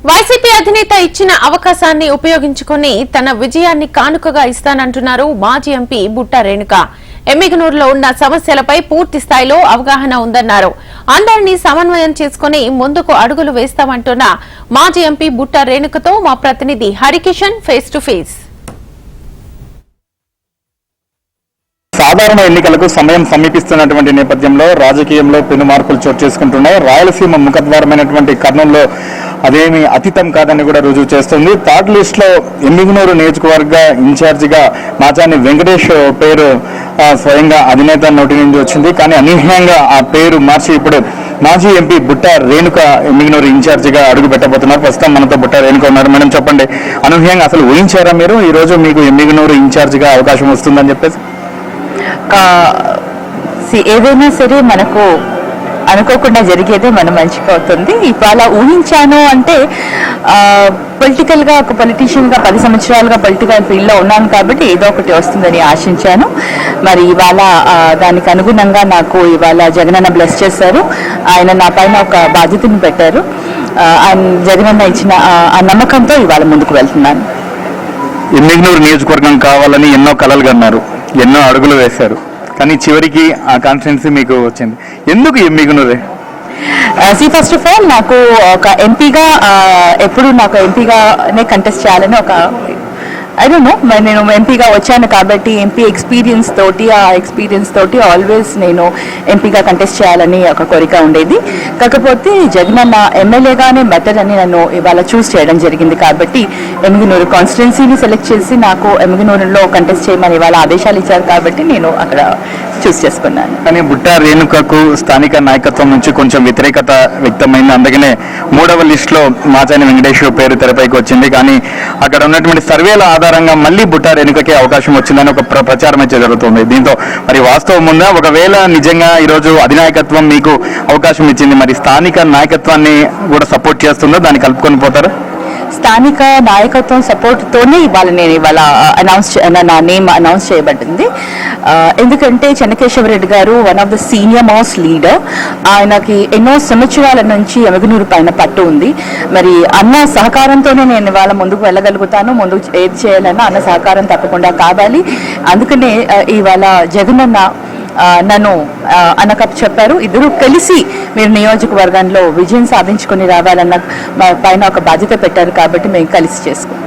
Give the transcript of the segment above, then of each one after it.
YCP అధినేత ఇచ్చిన అవకాశాన్ని ఉపయోగించుకుని తన విజయాన్ని కానుకగా ఇస్తానంటున్నారు మాజీ ఎంపీ బుట్టా రేణుక. ఎమ్మిగనూరులో ఉన్న సమస్యలపై పూర్తి స్థాయిలో అవగాహన ఉందన్నారు. అందరినీ సమన్వయం చేసుకుని ముందుకు అడుగులు వేస్తామంటున్న మాజీ ఎంపీ బుట్టా రేణుకతో మా ప్రతినిధి హరికిషన్ ఫేస్ టు ఫేస్. సాధారణ ఎన్నికలకు సమయం సమీపిస్తున్నటువంటి నేపథ్యంలో రాజకీయంలో పెను మార్పులు చోటు చేసుకుంటున్నాయి. రాయలసీమ ముఖద్వారమైనటువంటి కర్నూలులో అదేమి అతీతం కాదని కూడా రుజువు చేస్తుంది. థర్డ్ లిస్ట్ లో ఎమ్మిగనూరు నియోజకవర్గ ఇన్ఛార్జిగా మాచాని వెంకటేష్ పేరు స్వయంగా అధినేత నోటి నుంచి వచ్చింది. కానీ అనూహ్యంగా ఆ పేరు మార్చి ఇప్పుడు మాజీ ఎంపీ బుట్టా రేణుక ఎమ్మిగనూరు ఇన్ఛార్జిగా అడుగు పెట్టబోతున్నారు. ప్రస్తుతం మనతో బుట్టా రేణుక ఉన్నారు. మేడం చెప్పండి, అనూహ్యంగా అసలు ఊహించారా మీరు ఈ రోజు మీకు ఎమ్మిగనూరు ఇన్ఛార్జిగా అవకాశం వస్తుందని చెప్పేసి? ఏదైనా సరే మనకు అనుకోకుండా జరిగేదే మన మంచిగా అవుతుంది. ఇవాళ ఊహించాను అంటే పొలిటికల్గా ఒక పొలిటీషియన్గా 10 సంవత్సరాలుగా పొలిటికల్ ఫీల్డ్లో ఉన్నాను కాబట్టి ఏదో ఒకటి వస్తుందని ఆశించాను. మరి ఇవాళ దానికి అనుగుణంగా నాకు ఇవాళ జగనన్న బ్లెస్ చేశారు. ఆయన నా పైన ఒక బాధ్యతను పెట్టారు. జగనన్న ఇచ్చిన ఆ నమ్మకంతో ఇవాళ ముందుకు వెళ్తున్నాను. ఎమ్మిగనూరు నియోజకవర్గం కావాలని ఎన్నో కలలు కన్నారు, ఎన్నో అడుగులు వేశారు, కానీ చివరికి ఆ కాన్స్టిట్యున్సీ మీకు వచ్చింది. ఎందుకు ఎమ్మిగనూరే? ఫస్ట్ ఆఫ్ ఆల్ నాకు ఒక ఎంపీగా ఎప్పుడు నాకు ఎంపీగానే కంటెస్ట్ చేయాలని ఒక ఐ డోంట్ నో, నేను ఎంపీగా వచ్చాను కాబట్టి ఎంపీ ఎక్స్పీరియన్స్ తోటి ఆల్వేస్ నేను ఎంపీగా కంటెస్ట్ చేయాలని ఒక కోరిక ఉండేది. కాకపోతే జగనన్న ఎమ్మెల్యేగానే బెటర్ అని నన్ను ఇవాళ చూస్ చేయడం జరిగింది. కాబట్టి ఎమ్మిగనూరు కాన్స్టిట్యున్సీని సెలెక్ట్ చేసి నాకు ఎమ్మిగనూరులో కంటెస్ట్ చేయమని ఇవాళ ఆదేశాలు ఇచ్చారు కాబట్టి నేను అక్కడ చూస్ చేసుకున్నాను. కానీ బుట్టా రేణుకకు స్థానిక నాయకత్వం నుంచి కొంచెం వ్యతిరేకత వ్యక్తమైంది. అందుకనే 3వ లిస్టులో మాచాని వెంకటేష్ పేరు తెరపైకి వచ్చింది. కానీ అక్కడ ఉన్నటువంటి సర్వేల ఆధారంగా మళ్ళీ బుట్టా రేణుకకే అవకాశం వచ్చిందని ఒక ప్రచారం అయితే జరుగుతుంది. దీంతో మరి వాస్తవం ఉందా? ఒకవేళ నిజంగా ఈరోజు అధినాయకత్వం మీకు అవకాశం ఇచ్చింది, మరి స్థానిక నాయకత్వాన్ని కూడా సపోర్ట్ చేస్తుందో దాన్ని కలుపుకొని పోతారా? స్థానిక నాయకత్వం సపోర్ట్తోనే ఇవాళ నా నేమ్ అనౌన్స్ చేయబడింది. ఎందుకంటే చెన్నకేశవరెడ్డి గారు one of the senior most leader. ఆయనకి ఎన్నో సంవత్సరాల నుంచి ఎమ్మిగనూరు పైన పట్టు ఉంది. మరి అన్న సహకారంతోనే నేను ఇవాళ ముందుకు వెళ్ళగలుగుతాను. ముందుకు ఏది చేయాలన్నా అన్న సహకారం తప్పకుండా కావాలి. అందుకనే ఇవాళ జగనన్న నన్ను అన్నకప్పు చెప్పారు. ఇద్దరు కలిసి మీరు నియోజకవర్గంలో విజయం సాధించుకుని రావాలన్న పైన ఒక బాధ్యత పెట్టారు కాబట్టి మేము కలిసి చేసుకుంటాం.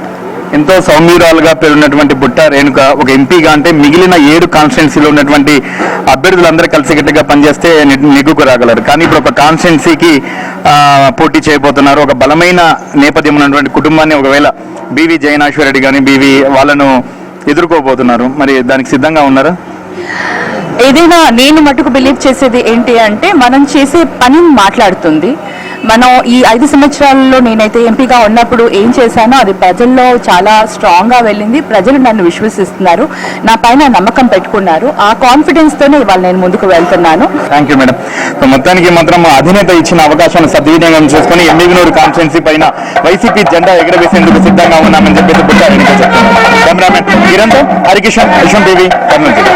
ఎంతో సౌమ్యురాలుగా పేరున్నటువంటి బుట్టా రేణుక ఒక ఎంపీగా అంటే మిగిలిన 7 కాన్స్టిట్యున్సీలో ఉన్నటువంటి అభ్యర్థులందరూ కలిసికట్టుగా పనిచేస్తే నెగ్గుకు రాగలరు. కానీ ఇప్పుడు ఒక కాన్స్టిట్యున్సీకి పోటీ చేయబోతున్నారు. ఒక బలమైన నేపథ్యం ఉన్నటువంటి కుటుంబాన్ని ఒకవేళ బీవీ జయనాశ్వరరెడ్డి కానీ బీవీ వాళ్ళను ఎదుర్కోబోతున్నారు. మరి దానికి సిద్ధంగా ఉన్నారా? ఏదైనా నేను మటుకు బిలీవ్ చేసేది ఏంటి అంటే మనం చేసే పని మాట్లాడుతుంది. మనం ఈ 5 సంవత్సరాలలో నేనైతే ఎంపీగా ఉన్నప్పుడు ఏం చేశానో అది ప్రజల్లో చాలా స్ట్రాంగ్గా వెళ్ళింది. ప్రజలు నన్ను విశ్వసిస్తున్నారు, నా పైన నమ్మకం పెట్టుకున్నారు. ఆ కాన్ఫిడెన్స్తోనే ఇవాళ నేను ముందుకు వెళ్తున్నాను. Thank you madam. మొత్తానికి మాత్రం అధినేత ఇచ్చిన అవకాశాన్ని సద్వినియోగం చేసుకుని ఎమ్మిగనూరు కాన్స్టిట్యున్సీ పైన వైసీపీ జెండా ఎగరవేసేందుకు సిద్ధంగా ఉన్నామని చెప్పేసి బుట్టా రేణుక చెప్తున్నారు. కెమెరామెన్ కిరణ్తో హరికిషన్, టీవీ కర్నూలు.